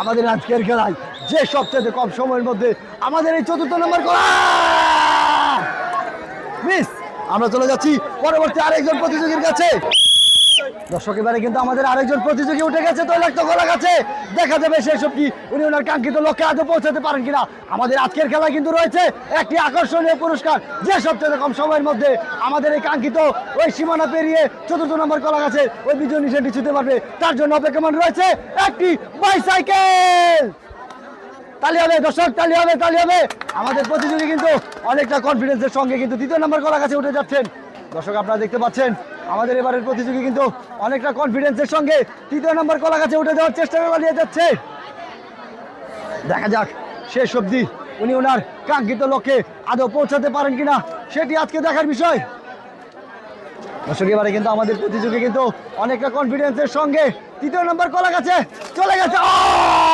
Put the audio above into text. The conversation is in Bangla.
আমাদের আজকের খেলায় যে সবচেয়ে কম সময়ের মধ্যে আমাদের এই চতুর্থ নম্বর করা মিস। আমরা চলে যাচ্ছি পরবর্তী আরেকজন প্রতিযোগীর কাছে। দর্শক এবারে কিন্তু আমাদের আরেকজন প্রতিযোগী উঠে গেছে তৈলাক্ত গলা কাছে। দেখা যাবে সেই সবটি উনি ওনার কাঙ্ক্ষিত লক্ষ্যে আদৌ পৌঁছাতে পারেন কিনা। আমাদের আজকের খেলায় কিন্তু রয়েছে একটি আকর্ষণীয় পুরস্কার, যে সবচেয়ে কম সময়ের মধ্যে আমাদের এই কাঙ্ক্ষিত ওই সীমানা পেরিয়ে চতুর্থ নম্বর কলা গাছে ওই বিজয় নিশানটি ছুঁতে পারবে। তার জন্য অপেক্ষমান রয়েছে একটি বাইসাইকেল। তালি হবে দর্শক, তালি হবে, তালি হবে। আমাদের প্রতিযোগী কিন্তু অনেকটা কনফিডেন্সের সঙ্গে কিন্তু দ্বিতীয় নম্বর কলা গাছে উঠে যাচ্ছেন। দর্শক আপনারা দেখতে পাচ্ছেন আমাদের এবারের প্রতিযোগী কিন্তু অনেকটা কনফিডেন্সের সঙ্গে তৃতীয় নম্বর কলা গাছে উঠে যাওয়ার চেষ্টা চালিয়ে যাচ্ছে। দেখা যাক শেষ অবধি উনি ওনার কাঙ্ক্ষিত লক্ষ্যে আদৌ পৌঁছাতে পারেন কিনা, সেটি আজকে দেখার বিষয়। দর্শক এবারে কিন্তু আমাদের প্রতিযোগী কিন্তু অনেকটা কনফিডেন্সের সঙ্গে তৃতীয় নম্বর কলা গাছে চলে গেছে।